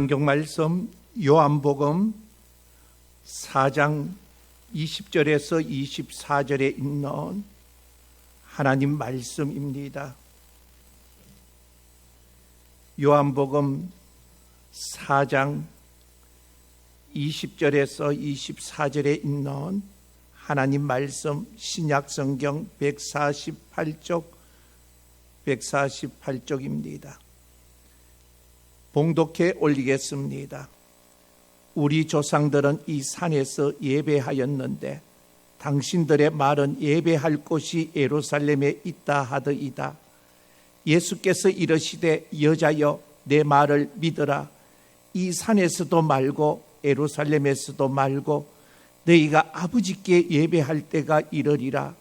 성경 말씀 요한복음 4장 20절에서 24절에 있는 하나님 말씀입니다. 요한복음 4장 20절에서 24절에 있는 하나님 말씀 신약성경 148쪽입니다. 봉독해 올리겠습니다. 우리 조상들은 이 산에서 예배하였는데 당신들의 말은 예배할 곳이 예루살렘에 있다 하더이다. 예수께서 이르시되 여자여 내 말을 믿으라. 이 산에서도 말고 예루살렘에서도 말고 너희가 아버지께 예배할 때가 이르리라.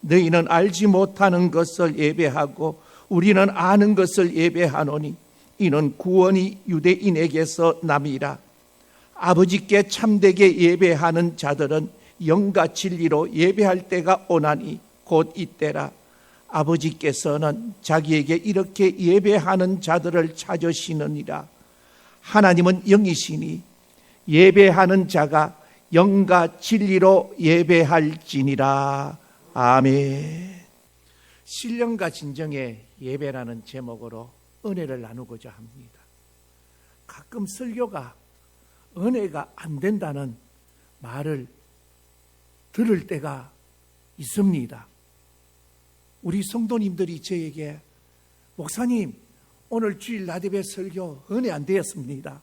너희는 알지 못하는 것을 예배하고 우리는 아는 것을 예배하노니 이는 구원이 유대인에게서 남이라. 아버지께 참되게 예배하는 자들은 영과 진리로 예배할 때가 오나니 곧 이때라. 아버지께서는 자기에게 이렇게 예배하는 자들을 찾으시느니라. 하나님은 영이시니 예배하는 자가 영과 진리로 예배할지니라. 아멘. 신령과 진정의 예배라는 제목으로 은혜를 나누고자 합니다. 가끔 설교가 은혜가 안 된다는 말을 들을 때가 있습니다. 우리 성도님들이 저에게 목사님 오늘 주일 나대배 설교 은혜 안 되었습니다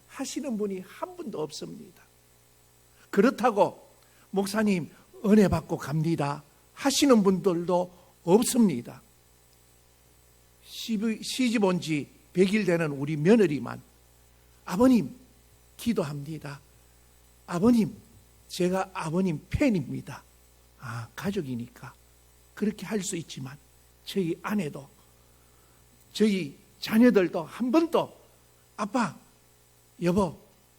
하시는 분이 한 분도 없습니다. 그렇다고 목사님 은혜 받고 갑니다 하시는 분들도 없습니다. 시집 온 지 100일 되는 우리 며느리만 아버님 기도합니다. 아버님 제가 아버님 팬입니다. 가족이니까 그렇게 할 수 있지만 저희 아내도 저희 자녀들도 한 번도 아빠 여보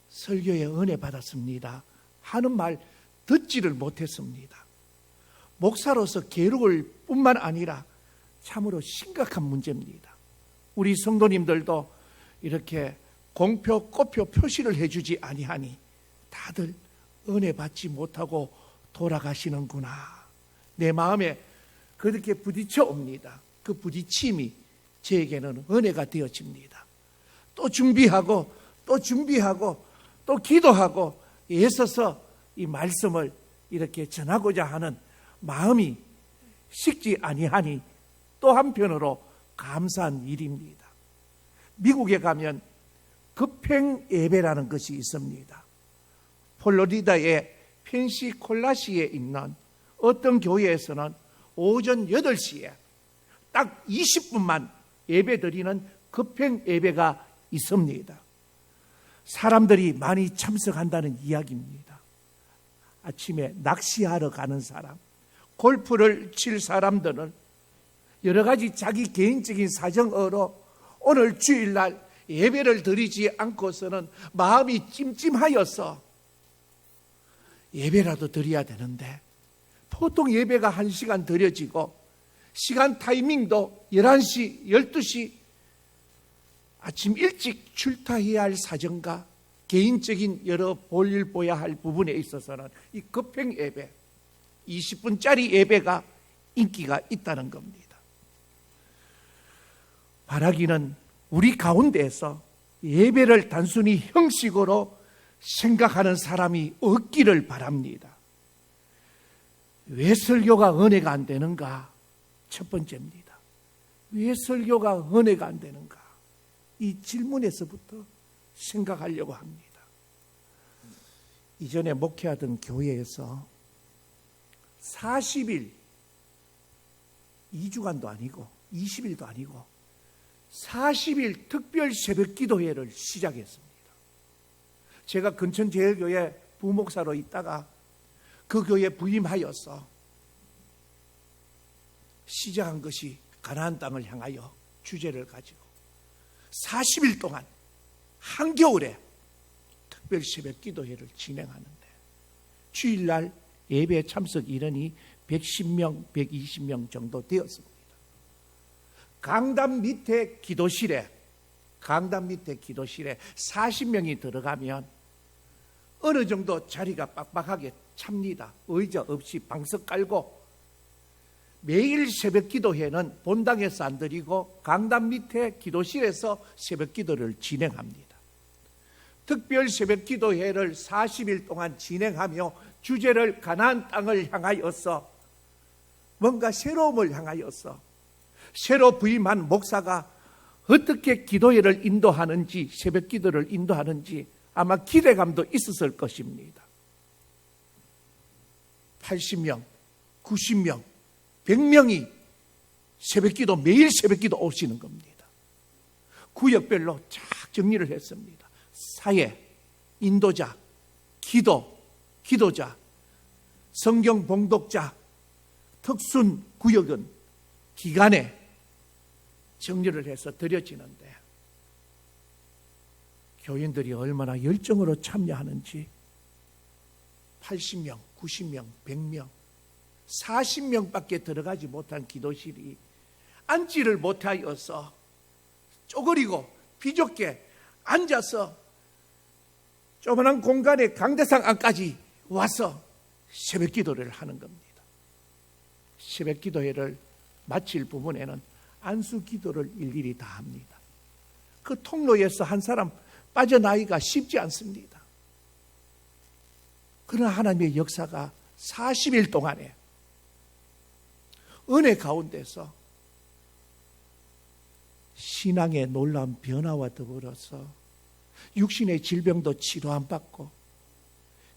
설교에 은혜 받았습니다 하는 말 듣지를 못했습니다. 목사로서 게으를 뿐만 아니라 참으로 심각한 문제입니다. 우리 성도님들도 이렇게 공표, 꼬표 표시를 해주지 아니하니 다들 은혜 받지 못하고 돌아가시는구나. 내 마음에 그렇게 부딪혀 옵니다. 그 부딪힘이 저에게는 은혜가 되어집니다. 또 준비하고 또 기도하고 애써서 이 말씀을 이렇게 전하고자 하는 마음이 식지 아니하니 또 한편으로 감사한 일입니다. 미국에 가면 급행 예배라는 것이 있습니다. 플로리다의 펜시콜라시에 있는 어떤 교회에서는 오전 8시에 딱 20분만 예배 드리는 급행 예배가 있습니다. 사람들이 많이 참석한다는 이야기입니다. 아침에 낚시하러 가는 사람, 골프를 칠 사람들은 여러 가지 자기 개인적인 사정으로 오늘 주일날 예배를 드리지 않고서는 마음이 찜찜하여서 예배라도 드려야 되는데 보통 예배가 1시간 드려지고 시간 타이밍도 11시, 12시 아침 일찍 출타해야 할 사정과 개인적인 여러 볼일 보야 할 부분에 있어서는 이 급행 예배 20분짜리 예배가 인기가 있다는 겁니다. 바라기는 우리 가운데에서 예배를 단순히 형식으로 생각하는 사람이 없기를 바랍니다. 왜 설교가 은혜가 안 되는가? 첫 번째입니다. 왜 설교가 은혜가 안 되는가? 이 질문에서부터 생각하려고 합니다. 이전에 목회하던 교회에서 40일, 2주간도 아니고 20일도 아니고 40일 특별 새벽 기도회를 시작했습니다. 제가 근천제일교회 부목사로 있다가 그 교회에 부임하여서 시작한 것이 가나안 땅을 향하여 주제를 가지고 40일 동안 한겨울에 특별 새벽 기도회를 진행하는데 주일날 예배 참석 인원이 110명, 120명 정도 되었습니다. 강단 밑에 기도실에 강단 밑에 기도실에 40명이 들어가면 어느 정도 자리가 빡빡하게 찹니다. 의자 없이 방석 깔고 매일 새벽 기도회는 본당에서 안 드리고 강단 밑에 기도실에서 새벽 기도를 진행합니다. 특별 새벽 기도회를 40일 동안 진행하며 주제를 가나안 땅을 향하여서 뭔가 새로움을 향하여서 새로 부임한 목사가 어떻게 기도회를 인도하는지, 새벽 기도를 인도하는지 아마 기대감도 있었을 것입니다. 80명, 90명, 100명이 새벽기도, 매일 새벽기도 오시는 겁니다. 구역별로 쫙 정리를 했습니다. 사회, 인도자, 기도, 기도자, 성경 봉독자, 특순 구역은 기간에 정리를 해서 드려지는데 교인들이 얼마나 열정으로 참여하는지 80명, 90명, 100명, 40명밖에 들어가지 못한 기도실이 앉지를 못하여서 쪼그리고 비좁게 앉아서 조그만한 공간에 강대상 안까지 와서 새벽 기도를 하는 겁니다. 새벽 기도회를 마칠 부분에는 안수 기도를 일일이 다 합니다. 그 통로에서 한 사람 빠져나기가 쉽지 않습니다. 그러나 하나님의 역사가 40일 동안에 은혜 가운데서 신앙의 놀라운 변화와 더불어서 육신의 질병도 치료 안 받고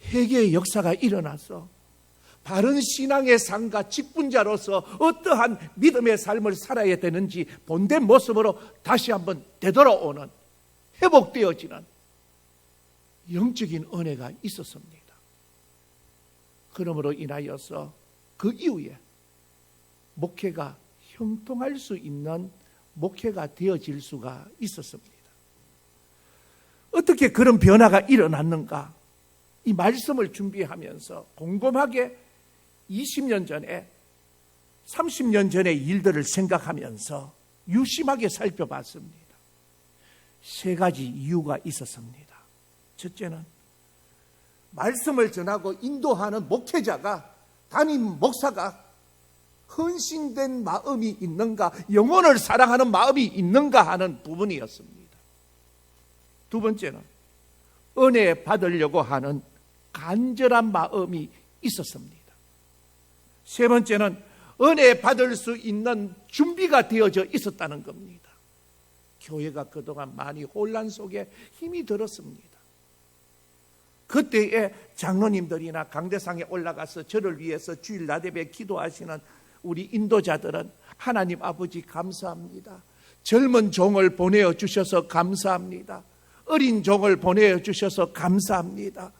회개의 역사가 일어나서 바른 신앙의 삶과 직분자로서 어떠한 믿음의 삶을 살아야 되는지 본된 모습으로 다시 한번 되돌아오는, 회복되어지는 영적인 은혜가 있었습니다. 그러므로 인하여서 그 이후에 목회가 형통할 수 있는 목회가 되어질 수가 있었습니다. 어떻게 그런 변화가 일어났는가? 이 말씀을 준비하면서 곰곰하게 20년 전에 30년 전의 일들을 생각하면서 유심하게 살펴봤습니다. 세 가지 이유가 있었습니다. 첫째는 말씀을 전하고 인도하는 목회자가, 담임 목사가 헌신된 마음이 있는가, 영혼을 사랑하는 마음이 있는가 하는 부분이었습니다. 두 번째는 은혜 받으려고 하는 간절한 마음이 있었습니다. 세 번째는 은혜 받을 수 있는 준비가 되어져 있었다는 겁니다. 교회가 그동안 많이 혼란 속에 힘이 들었습니다. 그때에 장로님들이나 강대상에 올라가서 저를 위해서 주일 나대배 기도하시는 우리 인도자들은 하나님 아버지 감사합니다. 젊은 종을 보내어 주셔서 감사합니다. 어린 종을 보내어 주셔서 감사합니다.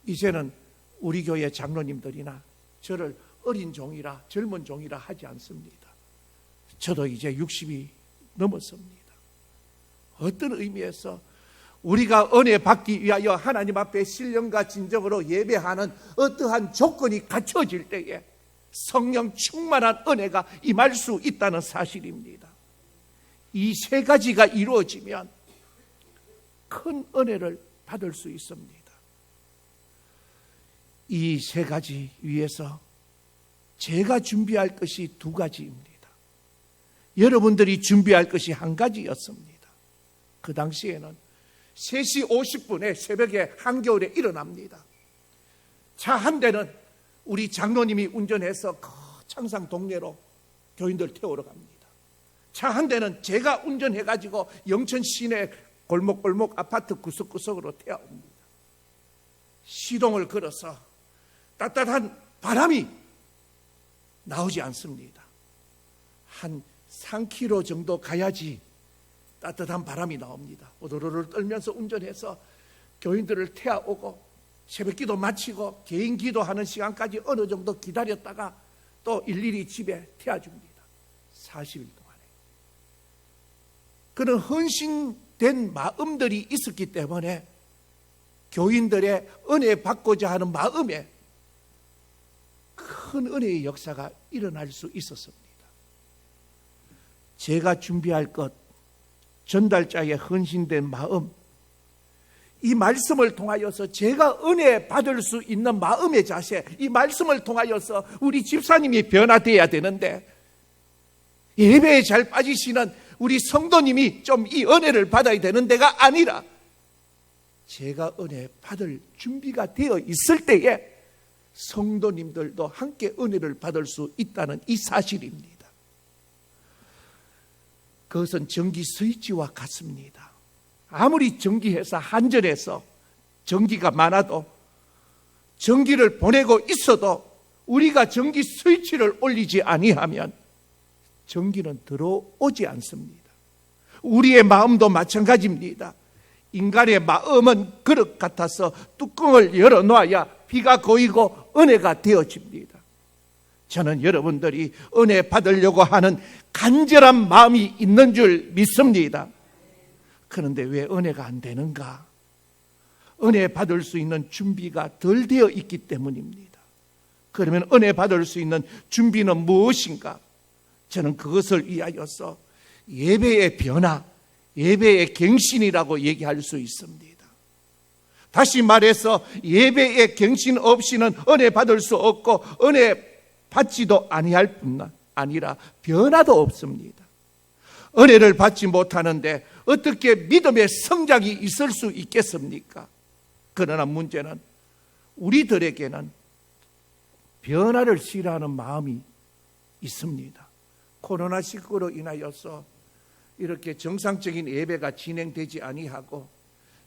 이제는 우리 교회 장로님들이나 저를 어린 종이라, 젊은 종이라 하지 않습니다. 저도 이제 60이 넘었습니다. 어떤 의미에서 우리가 은혜 받기 위하여 하나님 앞에 신령과 진정으로 예배하는 어떠한 조건이 갖춰질 때에 성령 충만한 은혜가 임할 수 있다는 사실입니다. 이 세 가지가 이루어지면 큰 은혜를 받을 수 있습니다. 이 세 가지 위해서 제가 준비할 것이 두 가지입니다. 여러분들이 준비할 것이 한 가지였습니다. 그 당시에는 3시 50분에 새벽에 한겨울에 일어납니다. 차 한 대는 우리 장로님이 운전해서 창상 동네로 교인들 태우러 갑니다. 차 한 대는 제가 운전해가지고 영천 시내 골목골목 아파트 구석구석으로 태워옵니다. 시동을 걸어서 따뜻한 바람이 나오지 않습니다. 한 3km 정도 가야지 따뜻한 바람이 나옵니다. 오도로를 떨면서 운전해서 교인들을 태워오고 새벽기도 마치고 개인 기도하는 시간까지 어느 정도 기다렸다가 또 일일이 집에 태워줍니다. 40일 동안에. 그런 헌신된 마음들이 있었기 때문에 교인들의 은혜 받고자 하는 마음에 큰 은혜의 역사가 일어날 수 있었습니다. 제가 준비할 것 전달자의 헌신된 마음, 이 말씀을 통하여서 제가 은혜 받을 수 있는 마음의 자세, 이 말씀을 통하여서 우리 집사님이 변화되어야 되는데, 예배에 잘 빠지시는 우리 성도님이 좀 이 은혜를 받아야 되는 데가 아니라 제가 은혜 받을 준비가 되어 있을 때에 성도님들도 함께 은혜를 받을 수 있다는 이 사실입니다. 그것은 전기 스위치와 같습니다. 아무리 전기회사 한전에서 전기가 많아도, 전기를 보내고 있어도 우리가 전기 스위치를 올리지 아니하면 전기는 들어오지 않습니다. 우리의 마음도 마찬가지입니다. 인간의 마음은 그릇 같아서 뚜껑을 열어놔야 비가 고이고 은혜가 되어집니다. 저는 여러분들이 은혜 받으려고 하는 간절한 마음이 있는 줄 믿습니다. 그런데 왜 은혜가 안 되는가? 은혜 받을 수 있는 준비가 덜 되어 있기 때문입니다. 그러면 은혜 받을 수 있는 준비는 무엇인가? 저는 그것을 위하여서 예배의 변화, 예배의 갱신이라고 얘기할 수 있습니다. 다시 말해서 예배의 갱신 없이는 은혜 받을 수 없고 은혜 받지도 아니할 뿐만 아니라 변화도 없습니다. 은혜를 받지 못하는데 어떻게 믿음의 성장이 있을 수 있겠습니까? 그러나 문제는 우리들에게는 변화를 싫어하는 마음이 있습니다. 코로나19로 인하여서 이렇게 정상적인 예배가 진행되지 아니하고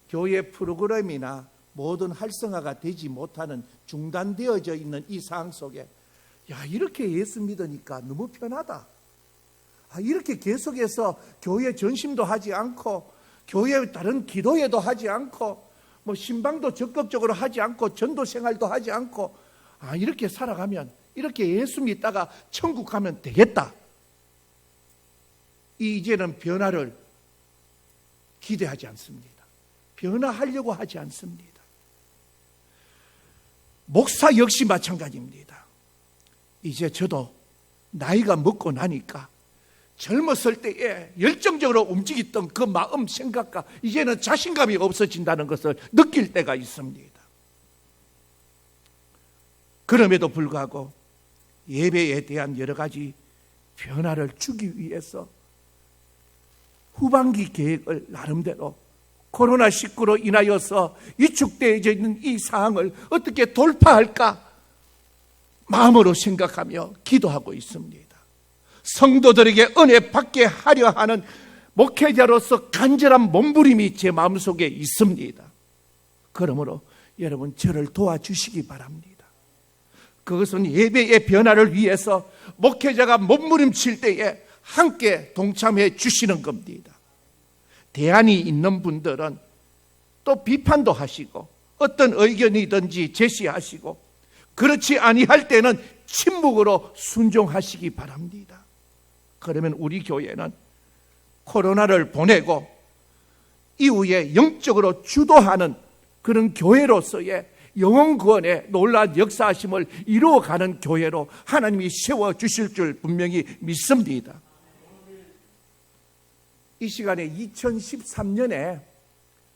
교회 프로그램이나 모든 활성화가 되지 못하는 중단되어져 있는 이 상황 속에, 야, 이렇게 예수 믿으니까 너무 편하다. 이렇게 계속해서 교회 전심도 하지 않고 교회 다른 기도회도 하지 않고 뭐 신방도 적극적으로 하지 않고 전도 생활도 하지 않고 이렇게 살아가면, 이렇게 예수 믿다가 천국 가면 되겠다. 이제는 변화를 기대하지 않습니다. 변화하려고 하지 않습니다. 목사 역시 마찬가지입니다. 이제 저도 나이가 먹고 나니까 젊었을 때에 열정적으로 움직였던 그 마음, 생각과 이제는 자신감이 없어진다는 것을 느낄 때가 있습니다. 그럼에도 불구하고 예배에 대한 여러 가지 변화를 주기 위해서 후반기 계획을 나름대로 코로나19로 인하여서 위축되어져 있는 이 상황을 어떻게 돌파할까 마음으로 생각하며 기도하고 있습니다. 성도들에게 은혜 받게 하려 하는 목회자로서 간절한 몸부림이 제 마음속에 있습니다. 그러므로 여러분 저를 도와주시기 바랍니다. 그것은 예배의 변화를 위해서 목회자가 몸부림칠 때에 함께 동참해 주시는 겁니다. 대안이 있는 분들은 또 비판도 하시고 어떤 의견이든지 제시하시고, 그렇지 아니할 때는 침묵으로 순종하시기 바랍니다. 그러면 우리 교회는 코로나를 보내고 이후에 영적으로 주도하는 그런 교회로서의 영혼 구원의 놀라운 역사하심을 이루어가는 교회로 하나님이 세워주실 줄 분명히 믿습니다. 이 시간에 2013년에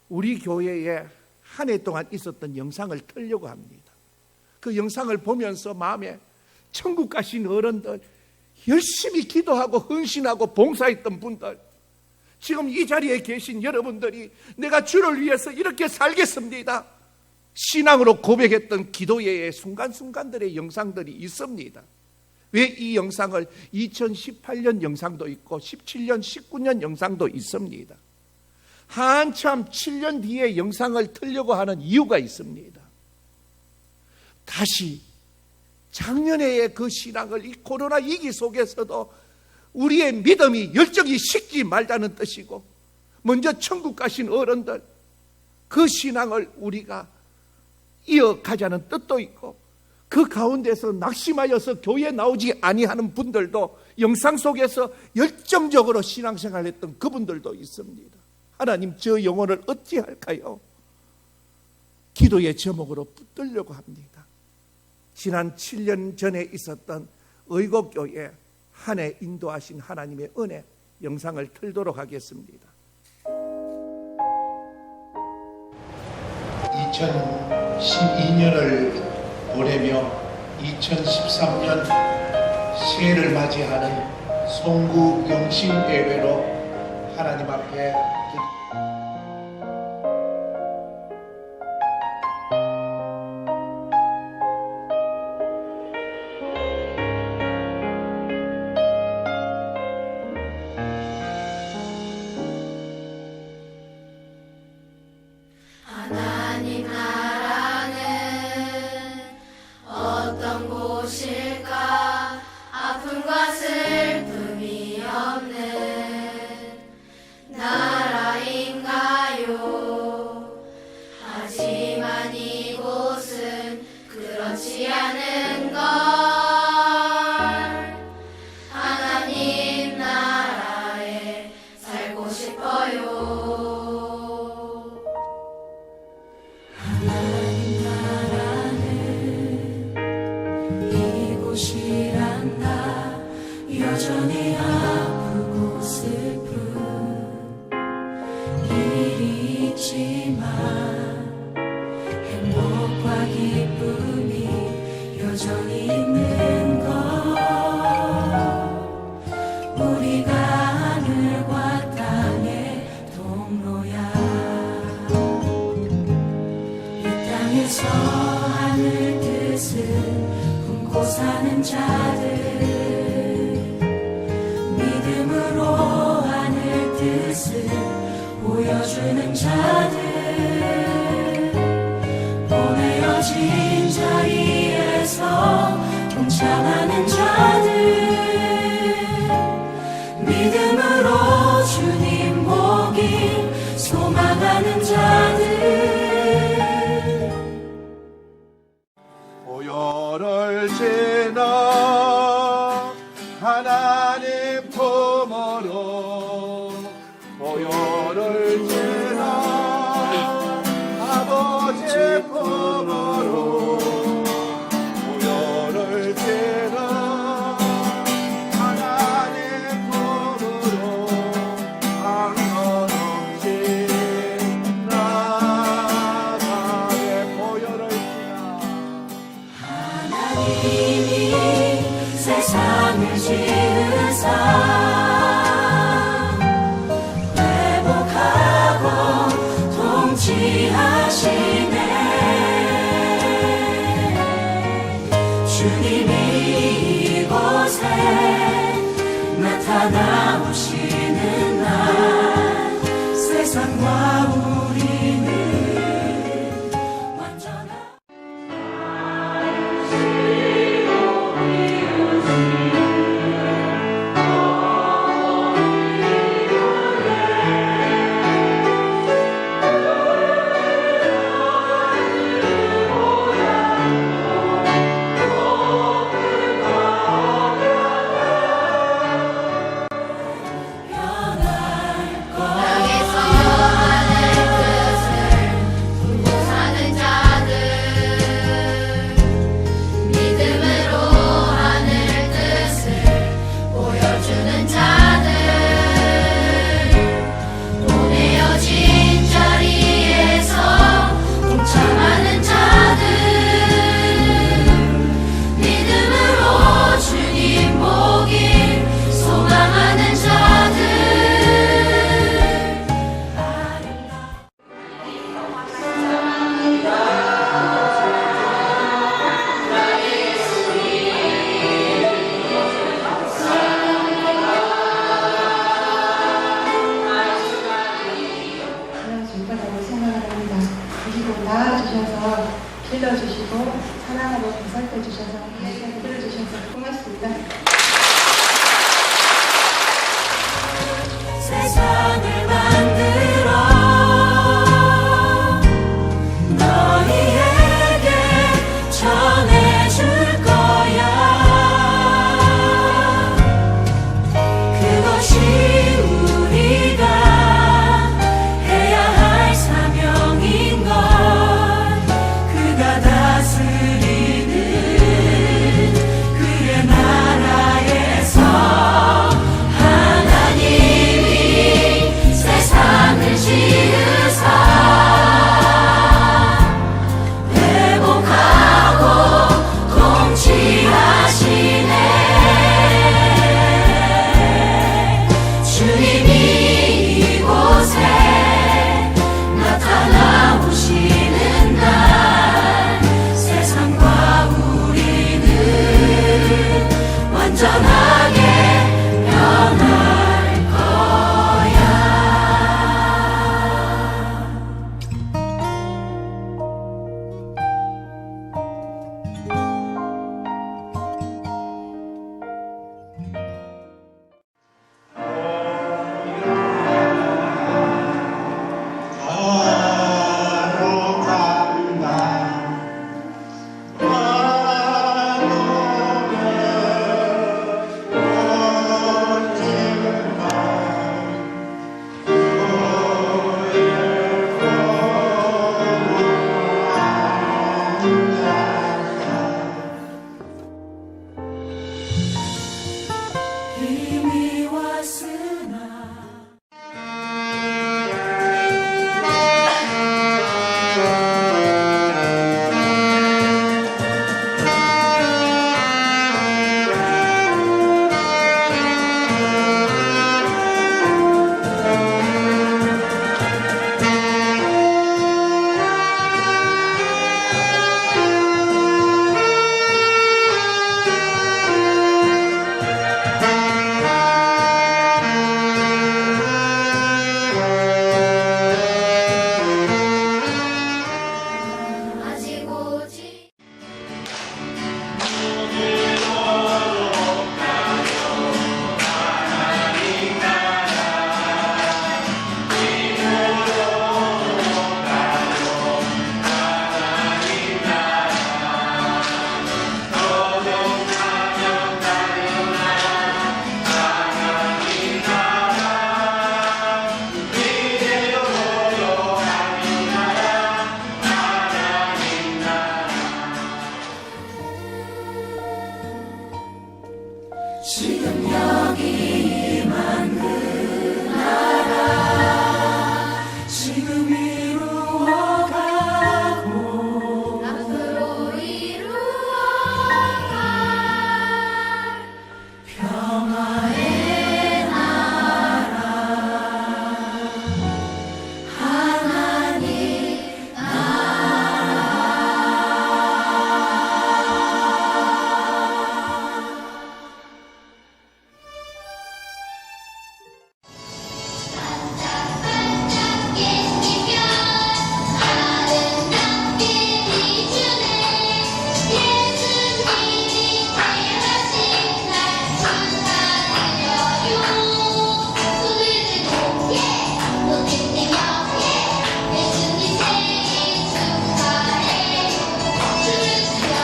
우리 교회에 한 해 동안 있었던 영상을 틀려고 합니다. 그 영상을 보면서 마음에 천국 가신 어른들, 열심히 기도하고 헌신하고 봉사했던 분들, 지금 이 자리에 계신 여러분들이 내가 주를 위해서 이렇게 살겠습니다, 신앙으로 고백했던 기도회의 순간순간들의 영상들이 있습니다. 왜 이 영상을 2018년 영상도 있고 17년, 19년 영상도 있습니다. 한참 7년 뒤에 영상을 틀려고 하는 이유가 있습니다. 다시 작년에의 그 신앙을 이 코로나 위기 속에서도 우리의 믿음이 열정이 식지 말자는 뜻이고, 먼저 천국 가신 어른들 그 신앙을 우리가 이어가자는 뜻도 있고, 그 가운데서 낙심하여서 교회에 나오지 아니하는 분들도 영상 속에서 열정적으로 신앙생활했던 그분들도 있습니다. 하나님, 저 영혼을 어찌할까요? 기도의 제목으로 붙들려고 합니다. 지난 7년 전에 있었던 의곡교회 한 해 인도하신 하나님의 은혜 영상을 틀도록 하겠습니다. 2012년을 보내며 2013년 새해를 맞이하는 송구 영신예배로 하나님 앞에 하나님 나라는 어떤 곳일까? 아픔과 슬픔이 없는 나라인가요? 하지만 이곳은 그렇지 않은 걸. 하나님 나라에 살고 싶어요. 하나님 나라는 이곳이란다. 여전히 아프고 슬픈 일이 있지만 행복과 기쁨이 여전히 있는 것. 우리가 하늘과 땅의 통로야. 땅에서 하늘 뜻을 품고 사는 자들, 믿음으로 하늘 뜻을 보여주는 자들, 보내어진 자리에서 동참하는 자들, 믿음으로 주님 보길 소망하는 자들. 보혈을 지나 하나님 품으로, 보혈을 지나 아버지 품으로, 보혈을 지나 하나님 품으로 angọn없이 나가네. 보혈을 지나 하나님이 세상을 지으사 회복하고 통치하시네. 주님이 이곳에 나타나오시는 날, 세상과 우리는 완전한 땅에서 하늘 온전하게 변할 거야. 이미 왔으나 아직 오지 지금 여기 임한 그 나라 지금 이루어가고 앞으로 이루어갈 평화의 나라 하나님 깻잎별 아름답게 비추네 예수님이 태어나신 날 축하드려요 손을 들고 노래를 옆에 예수님 생일 축하해 춤을 추며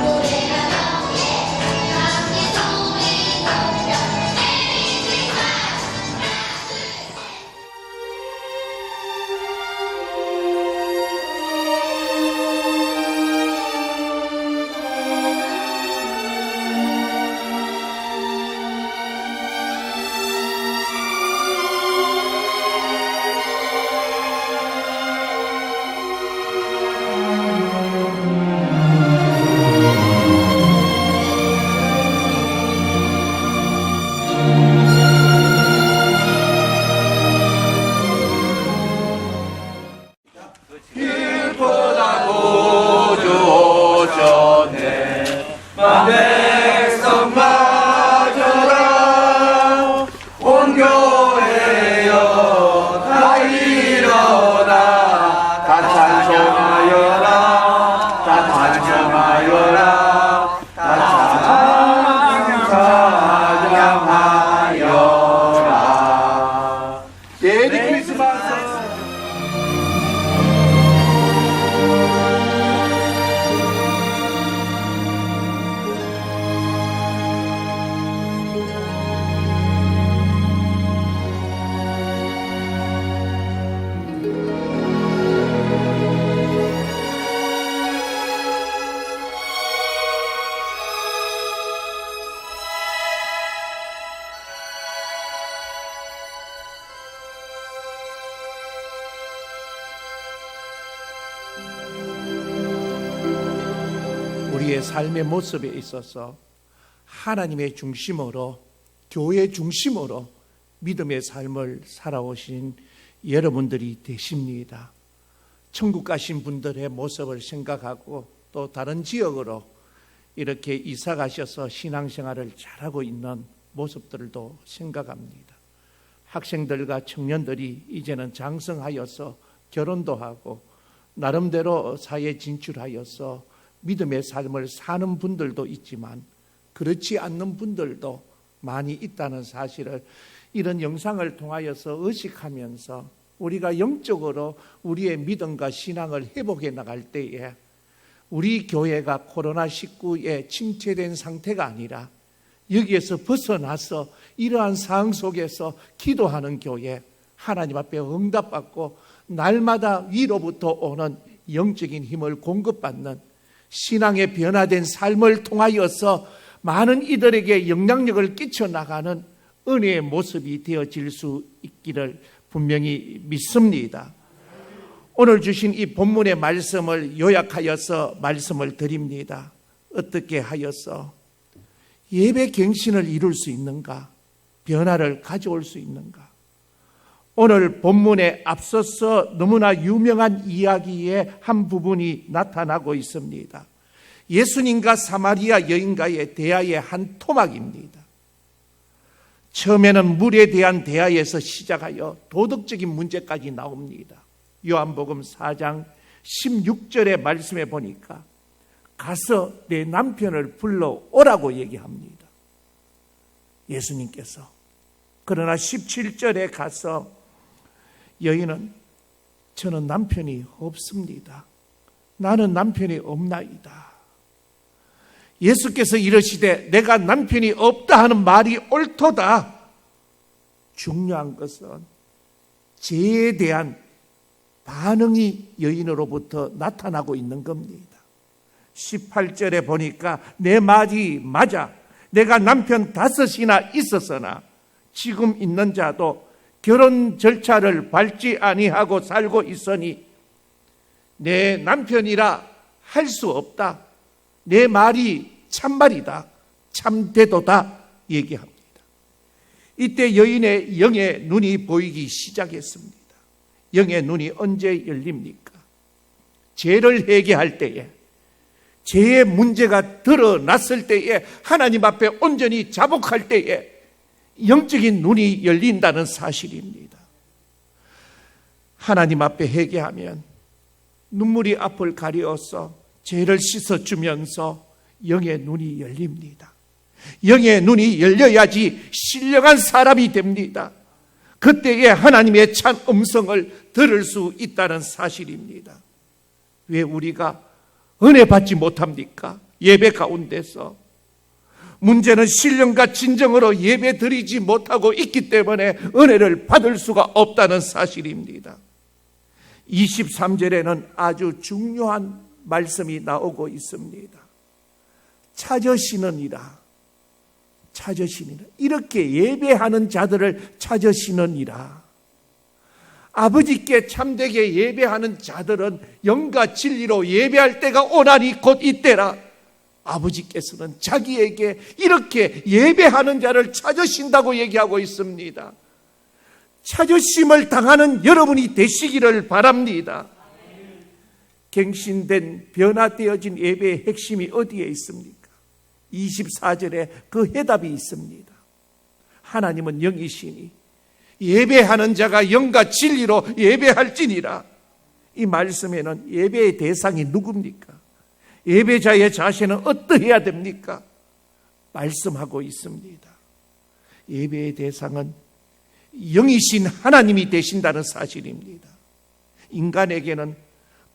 노래가 나오게 함께 손을 높여 메리 크리스마스 메리 크리스마스. 우리의 삶의 모습에 있어서 하나님의 중심으로, 교회 중심으로 믿음의 삶을 살아오신 여러분들이 되십니다. 천국 가신 분들의 모습을 생각하고 또 다른 지역으로 이렇게 이사 가셔서 신앙생활을 잘하고 있는 모습들도 생각합니다. 학생들과 청년들이 이제는 장성하여서 결혼도 하고 나름대로 사회에 진출하여서 믿음의 삶을 사는 분들도 있지만 그렇지 않는 분들도 많이 있다는 사실을 이런 영상을 통하여서 의식하면서 우리가 영적으로 우리의 믿음과 신앙을 회복해 나갈 때에 우리 교회가 코로나19에 침체된 상태가 아니라 여기에서 벗어나서 이러한 상황 속에서 기도하는 교회, 하나님 앞에 응답받고 날마다 위로부터 오는 영적인 힘을 공급받는 신앙의 변화된 삶을 통하여서 많은 이들에게 영향력을 끼쳐나가는 은혜의 모습이 되어질 수 있기를 분명히 믿습니다. 오늘 주신 이 본문의 말씀을 요약하여서 말씀을 드립니다. 어떻게 하여서 예배 갱신을 이룰 수 있는가? 변화를 가져올 수 있는가? 오늘 본문에 앞서서 너무나 유명한 이야기의 한 부분이 나타나고 있습니다. 예수님과 사마리아 여인과의 대화의 한 토막입니다. 처음에는 물에 대한 대화에서 시작하여 도덕적인 문제까지 나옵니다. 요한복음 4장 16절의 말씀에 보니까 가서 내 남편을 불러오라고 얘기합니다. 예수님께서. 그러나 17절에 가서 여인은 저는 남편이 없습니다. 나는 남편이 없나이다. 예수께서 이르시되 내가 남편이 없다 하는 말이 옳도다. 중요한 것은 죄에 대한 반응이 여인으로부터 나타나고 있는 겁니다. 18절에 보니까 내 말이 맞아. 내가 남편 5이나 있었으나 지금 있는 자도 결혼 절차를 밟지 아니하고 살고 있으니 내 남편이라 할 수 없다. 내 말이 참말이다. 참되도다. 얘기합니다. 이때 여인의 영의 눈이 보이기 시작했습니다. 영의 눈이 언제 열립니까? 죄를 회개할 때에, 죄의 문제가 드러났을 때에, 하나님 앞에 온전히 자복할 때에 영적인 눈이 열린다는 사실입니다. 하나님 앞에 회개하면 눈물이 앞을 가리어서 죄를 씻어주면서 영의 눈이 열립니다. 영의 눈이 열려야지 신령한 사람이 됩니다. 그때에 하나님의 참 음성을 들을 수 있다는 사실입니다. 왜 우리가 은혜 받지 못합니까? 예배 가운데서. 문제는 신령과 진정으로 예배 드리지 못하고 있기 때문에 은혜를 받을 수가 없다는 사실입니다. 23절에는 아주 중요한 말씀이 나오고 있습니다. 찾으시느니라. 찾으시느니라. 이렇게 예배하는 자들을 찾으시느니라. 아버지께 참되게 예배하는 자들은 영과 진리로 예배할 때가 오나니 곧 이때라. 아버지께서는 자기에게 이렇게 예배하는 자를 찾으신다고 얘기하고 있습니다. 찾으심을 당하는 여러분이 되시기를 바랍니다. 갱신된 변화되어진 예배의 핵심이 어디에 있습니까? 24절에 그 해답이 있습니다. 하나님은 영이시니 예배하는 자가 영과 진리로 예배할지니라. 이 말씀에는 예배의 대상이 누굽니까? 예배자의 자세는 어떠해야 됩니까? 말씀하고 있습니다. 예배의 대상은 영이신 하나님이 되신다는 사실입니다. 인간에게는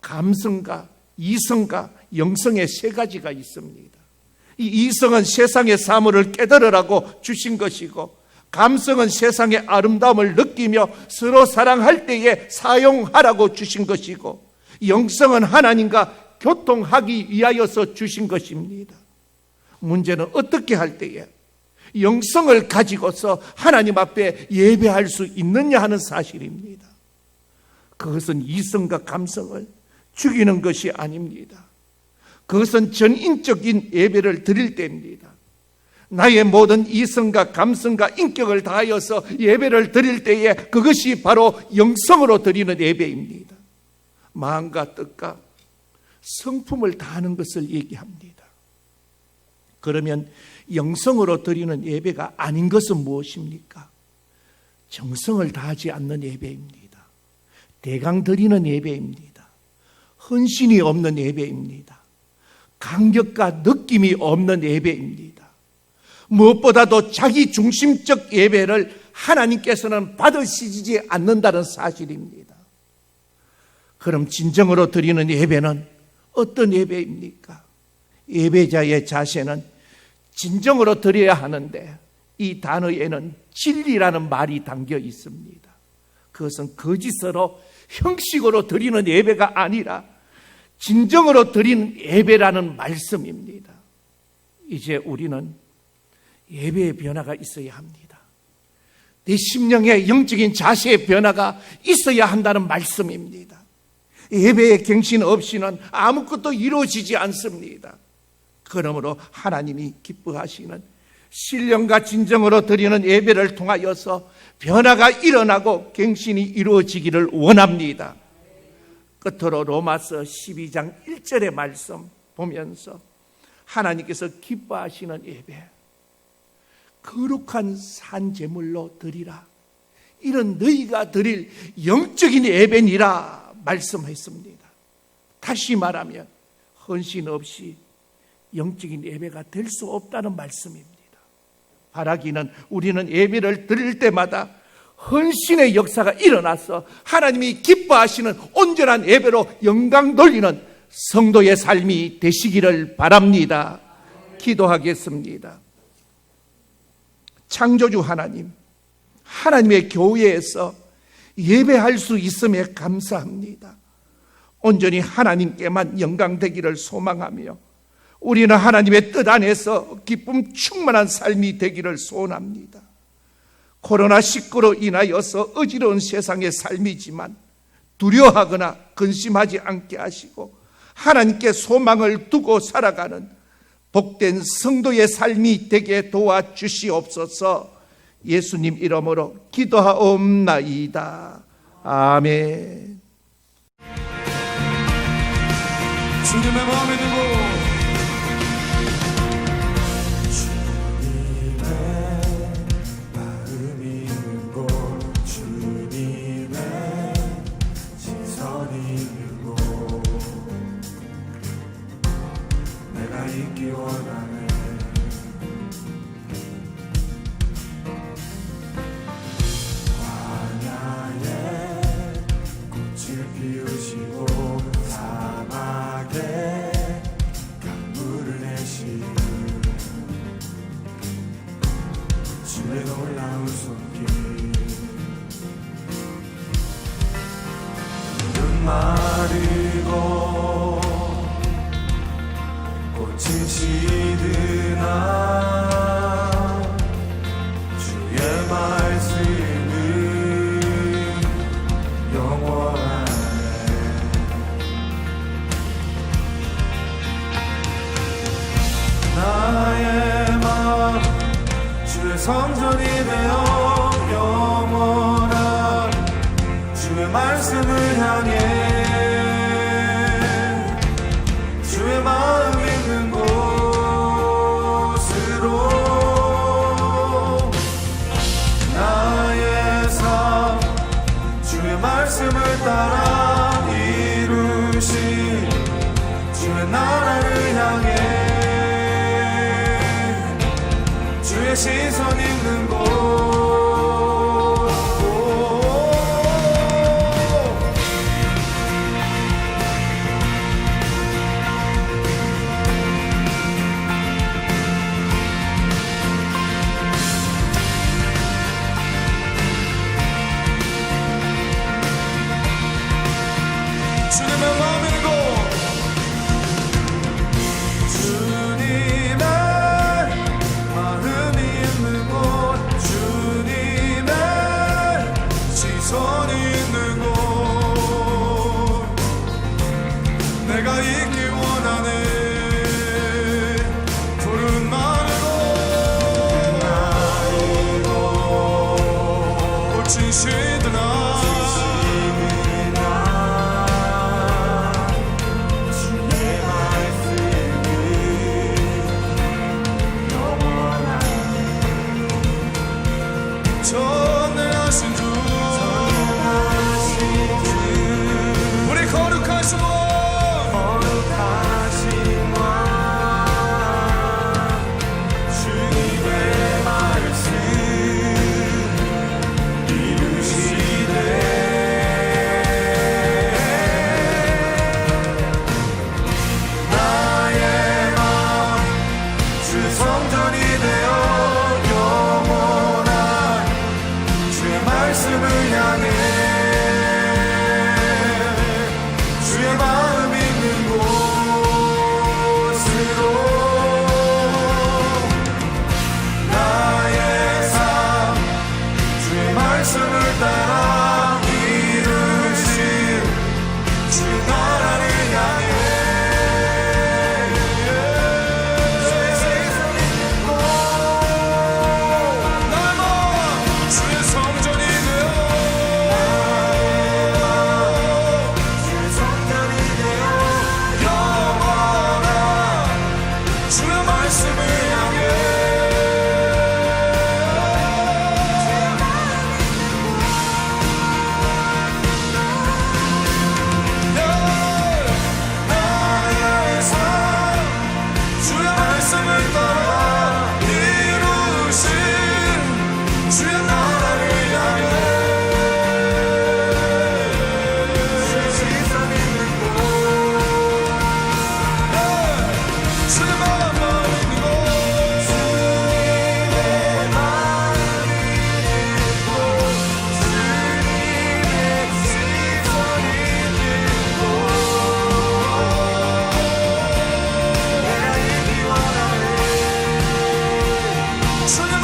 감성과 이성과 영성의 세 가지가 있습니다. 이 이성은 세상의 사물을 깨달으라고 주신 것이고, 감성은 세상의 아름다움을 느끼며 서로 사랑할 때에 사용하라고 주신 것이고, 영성은 하나님과 교통하기 위하여서 주신 것입니다. 문제는 어떻게 할 때에 영성을 가지고서 하나님 앞에 예배할 수 있느냐 하는 사실입니다. 그것은 이성과 감성을 죽이는 것이 아닙니다. 그것은 전인적인 예배를 드릴 때입니다. 나의 모든 이성과 감성과 인격을 다하여서 예배를 드릴 때에 그것이 바로 영성으로 드리는 예배입니다. 마음과 뜻과 성품을 다하는 것을 얘기합니다. 그러면 영성으로 드리는 예배가 아닌 것은 무엇입니까? 정성을 다하지 않는 예배입니다. 대강 드리는 예배입니다. 헌신이 없는 예배입니다. 감격과 느낌이 없는 예배입니다. 무엇보다도 자기 중심적 예배를 하나님께서는 받으시지 않는다는 사실입니다. 그럼 진정으로 드리는 예배는 어떤 예배입니까? 예배자의 자세는 진정으로 드려야 하는데 이 단어에는 진리라는 말이 담겨 있습니다. 그것은 거짓으로 형식으로 드리는 예배가 아니라 진정으로 드리는 예배라는 말씀입니다. 이제 우리는 예배의 변화가 있어야 합니다. 내 심령의 영적인 자세의 변화가 있어야 한다는 말씀입니다. 예배의 갱신 없이는 아무것도 이루어지지 않습니다. 그러므로 하나님이 기뻐하시는 신령과 진정으로 드리는 예배를 통하여서 변화가 일어나고 갱신이 이루어지기를 원합니다. 끝으로 로마서 12장 1절의 말씀 보면서 하나님께서 기뻐하시는 예배, 거룩한 산제물로 드리라. 이런 너희가 드릴 영적인 예배니라 말씀했습니다. 다시 말하면 헌신 없이 영적인 예배가 될 수 없다는 말씀입니다. 바라기는 우리는 예배를 드릴 때마다 헌신의 역사가 일어나서 하나님이 기뻐하시는 온전한 예배로 영광 돌리는 성도의 삶이 되시기를 바랍니다. 기도하겠습니다. 창조주 하나님, 하나님의 교회에서 예배할 수 있음에 감사합니다. 온전히 하나님께만 영광 되기를 소망하며 우리는 하나님의 뜻 안에서 기쁨 충만한 삶이 되기를 소원합니다. 코로나19로 인하여서 어지러운 세상의 삶이지만 두려워하거나 근심하지 않게 하시고 하나님께 소망을 두고 살아가는 복된 성도의 삶이 되게 도와주시옵소서. 예수님 이름으로 기도하옵나이다. 아멘. 주님의 마음에 두고 있기 원하네. 광야에 꽃을 피우시고 사막에 강물을 내시는 주의 놀라운 손길, 물은 마르고 꽃은 시드나 주의 말씀은 영원하네. 나의 마음 주의 성전이 되어 영원한 주의 말씀을 향해 주의 마음 있는 곳으로 나의 삶 주의 말씀을 따라 이루신 주의 나라를 향해 주의 시선 있는 곳 주님의 마음이 있고 주님의 마음이 있는 곳 주님